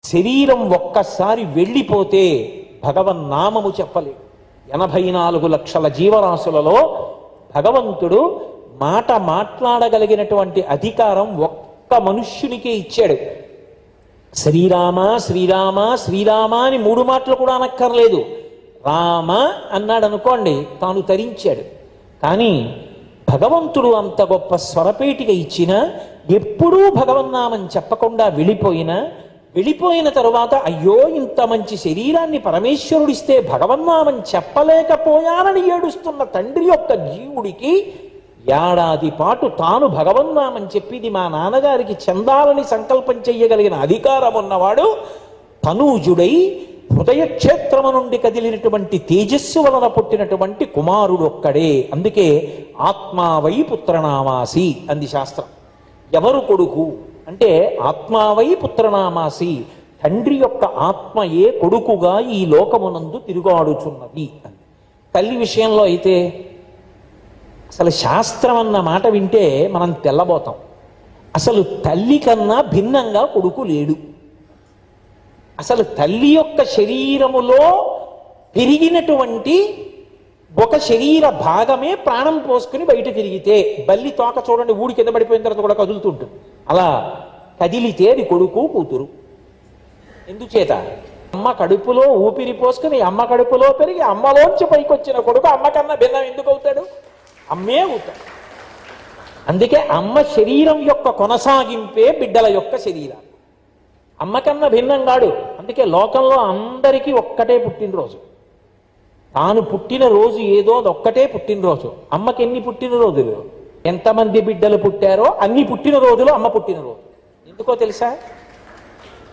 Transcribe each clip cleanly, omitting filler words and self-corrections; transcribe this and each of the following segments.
శరీరం ఒక్కసారి వెళ్ళిపోతే భగవన్నామము చెప్పలేడు. 84 లక్షల జీవరాశులలో భగవంతుడు మాట మాట్లాడగలిగినటువంటి అధికారం ఒక్క మనుష్యునికే ఇచ్చాడు. శ్రీరామ శ్రీరామ శ్రీరామ అని 3 మాటలు కూడా అనక్కర్లేదు. రామ అన్నాడు అనుకోండి, తాను తరించాడు. కానీ భగవంతుడు అంత గొప్ప స్వరపేటిక ఇచ్చినా ఎప్పుడూ భగవన్నామం చెప్పకుండా వెళ్ళిపోయిన తరువాత అయ్యో ఇంత మంచి శరీరాన్ని పరమేశ్వరుడిస్తే భగవన్నామం చెప్పలేకపోయానని ఏడుస్తున్న తండ్రి యొక్క జీవుడికి ఏడాది పాటు తాను భగవన్నామం చెప్పింది మా నాన్నగారికి చెందాలని సంకల్పం చెయ్యగలిగిన అధికారం ఉన్నవాడు తనూజుడై హృదయక్షేత్రము నుండి కదిలినటువంటి తేజస్సు వలన పుట్టినటువంటి కుమారుడు ఒక్కడే. అందుకే ఆత్మావై పుత్రనామాసి అంది శాస్త్రం. ఎవరు కొడుకు అంటే ఆత్మావై పుత్రనామాసి, తండ్రి యొక్క ఆత్మయే కొడుకుగా ఈ లోకమునందు తిరుగాడుచున్నది అని. తల్లి విషయంలో అయితే అసలు శాస్త్రం అన్న మాట వింటే మనం తెల్లబోతాం. అసలు తల్లి కన్నా భిన్నంగా కొడుకు లేడు. అసలు తల్లి యొక్క శరీరములో పెరిగినటువంటి ఒక శరీర భాగమే ప్రాణం పోసుకుని బయట తిరిగితే, బల్లి తోక చూడండి ఊడి కింద పడిపోయిన తర్వాత కూడా కదులుతుంటుంది. అలా కదిలితే అది కొడుకు కూతురు. ఎందుచేత అమ్మ కడుపులో ఊపిరి పోసుకుని అమ్మ కడుపులో పెరిగి అమ్మలోంచి పైకి వచ్చిన కొడుకు అమ్మ కన్నా భిన్నం ఎందుకు అవుతాడు? అమ్మే అవుతాడు. అందుకే అమ్మ శరీరం యొక్క కొనసాగింపే బిడ్డల యొక్క శరీరం. అమ్మ కన్నా భిన్నం కాడు. అందుకే లోకంలో అందరికీ ఒక్కటే పుట్టినరోజు. తాను పుట్టినరోజు ఏదో అదొక్కటే పుట్టినరోజు. అమ్మకి ఎన్ని పుట్టినరోజులు, ఎంతమంది బిడ్డలు పుట్టారో అన్ని పుట్టినరోజులు అమ్మ పుట్టినరోజు. ఎందుకో తెలుసా?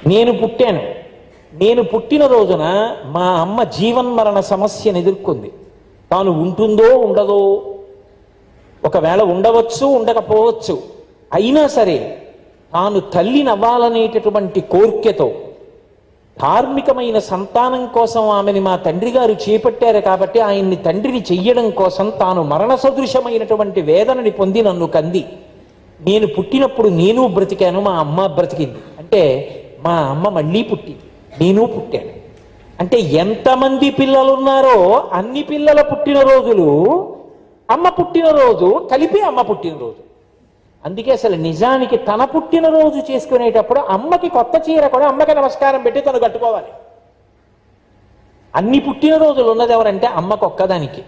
నేను పుట్టిన రోజున మా అమ్మ జీవన్మరణ సమస్యను ఎదుర్కొంది. తాను ఉంటుందో ఉండదో, ఒకవేళ ఉండవచ్చు ఉండకపోవచ్చు, అయినా సరే తాను తల్లినవ్వాలనేటటువంటి కోరికతో ధార్మికమైన సంతానం కోసం ఆమెని మా తండ్రి గారు చేపట్టారు కాబట్టి ఆయన్ని తండ్రిని చెయ్యడం కోసం తాను మరణ సదృశమైనటువంటి వేదనని పొంది నన్ను కంది. నేను పుట్టినప్పుడు నేను బ్రతికాను, మా అమ్మ బ్రతికింది. అంటే మా అమ్మ మళ్ళీ పుట్టింది, నేను పుట్టాను. అంటే ఎంతమంది పిల్లలు ఉన్నారో అన్ని పిల్లల పుట్టినరోజులు అమ్మ పుట్టినరోజు కలిపి అమ్మ పుట్టినరోజు. అందుకే అసలు నిజానికి తన పుట్టినరోజు చేసుకునేటప్పుడు అమ్మకి కొత్త చీర కూడా అమ్మకి నమస్కారం పెట్టి తను కట్టుకోవాలి. అన్ని పుట్టినరోజులు ఉన్నది ఎవరంటే అమ్మకు ఒక్కదానికి.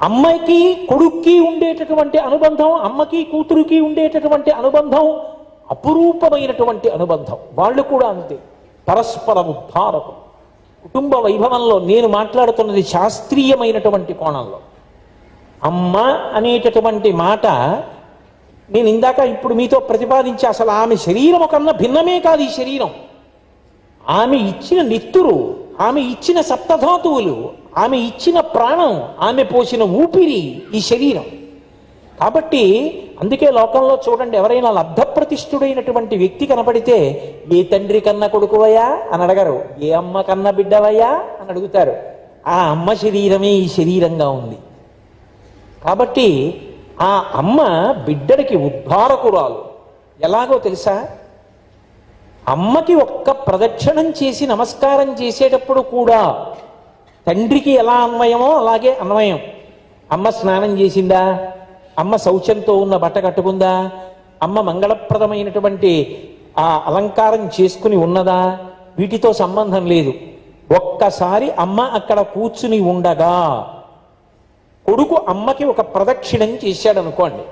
అమ్మాయికి కొడుక్కి ఉండేటటువంటి అనుబంధం, అమ్మకి కూతురుకి ఉండేటటువంటి అనుబంధం అపురూపమైనటువంటి అనుబంధం. వాళ్ళు కూడా అంతే, పరస్పర ఉద్ధారకులు. కుటుంబ వైభవంలో నేను మాట్లాడుతున్నది శాస్త్రీయమైనటువంటి కోణంలో. అమ్మ అనేటటువంటి మాట నేను ఇందాక ఇప్పుడు మీతో ప్రతిపాదించి అసలు ఆమె శరీరం కన్నా భిన్నమే కాదు ఈ శరీరం. ఆమె ఇచ్చిన నెత్తురు, ఆమె ఇచ్చిన సప్తధాతువులు, ఆమె ఇచ్చిన ప్రాణం, ఆమె పోసిన ఊపిరి ఈ శరీరం. కాబట్టి అందుకే లోకంలో చూడండి, ఎవరైనా లబ్ధప్రతిష్ఠుడైనటువంటి వ్యక్తి కనపడితే ఏ తండ్రి కన్నా కొడుకువయ్యా అని అడగరు, ఏ అమ్మ కన్నా బిడ్డవయ్యా అని అడుగుతారు. ఆ అమ్మ శరీరమే ఈ శరీరంగా ఉంది. కాబట్టి ఆ అమ్మ బిడ్డడికి ఉద్ధారకురాలు. ఎలాగో తెలుసా? అమ్మకి ఒక్క ప్రదక్షిణం చేసి నమస్కారం చేసేటప్పుడు కూడా తండ్రికి ఎలా అన్వయమో అలాగే అన్వయం. అమ్మ స్నానం చేసిందా, అమ్మ శౌచంతో ఉన్న బట్ట కట్టుకుందా, అమ్మ మంగళప్రదమైనటువంటి ఆ అలంకారం చేసుకుని ఉన్నదా, వీటితో సంబంధం లేదు. ఒక్కసారి అమ్మ అక్కడ కూర్చుని ఉండగా కొడుకు అమ్మకి ఒక ప్రదక్షిణం చేశాడు అనుకోండి,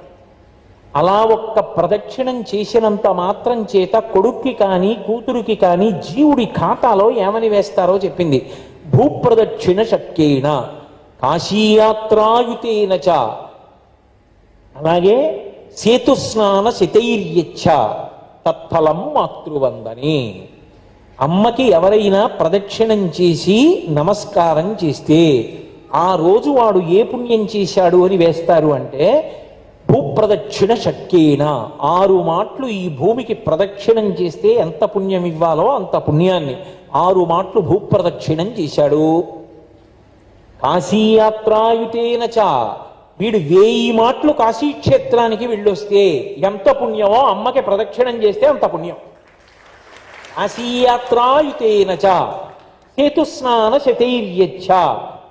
అలా ఒక్క ప్రదక్షిణం చేసినంత మాత్రం చేత కొడుక్కి కానీ కూతురుకి కానీ జీవుడి ఖాతాలో ఏమని వేస్తారో చెప్పింది. భూప్రదక్షిణ శక్యేన కాశీయాత్రాయుతేన చ, అలాగే సేతుస్నాన శతైర్యచ్చ తత్ఫలం మాతృవందనే. అమ్మకి ఎవరైనా ప్రదక్షిణం చేసి నమస్కారం చేస్తే ఆ రోజు వాడు ఏ పుణ్యం చేశాడు అని వేస్తారు అంటే భూప్రదక్షిణ శక్యేన, 6 మాట్లు ఈ భూమికి ప్రదక్షిణం చేస్తే ఎంత పుణ్యం ఇవ్వాలో అంత పుణ్యాన్ని 6 మాట్లు భూప్రదక్షిణం చేశాడు. కాశీయాత్రాయుతేన చ, వీడు 1000 మాట్లు కాశీక్షేత్రానికి వెళ్ళొస్తే ఎంత పుణ్యమో అమ్మకి ప్రదక్షిణం చేస్తే అంత పుణ్యం. కాశీయాత్రాయుతేన చ సేతుస్నాన శతైర్యచ్చ.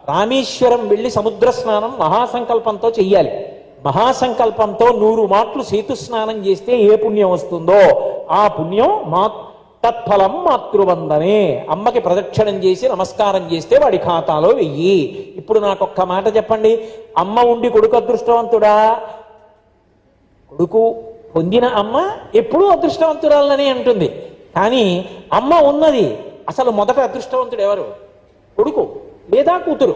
రామేశ్వరం వెళ్ళి సముద్ర స్నానం మహాసంకల్పంతో చెయ్యాలి. మహాసంకల్పంతో 100 మాటలు సేతు స్నానం చేస్తే ఏ పుణ్యం వస్తుందో ఆ పుణ్యం తత్ఫలం మాతృవందనే. అమ్మకి ప్రదక్షిణం చేసి నమస్కారం చేస్తే వాడి ఖాతాలో వెయ్యి. ఇప్పుడు నాకొక్క మాట చెప్పండి, అమ్మ ఉండి కొడుకు అదృష్టవంతుడా? కొడుకు పొందిన అమ్మ ఎప్పుడూ అదృష్టవంతురాలని అంటుంది. కానీ అమ్మ ఉన్నది, అసలు మొదట అదృష్టవంతుడు ఎవరు? కొడుకు లేదా కూతురు.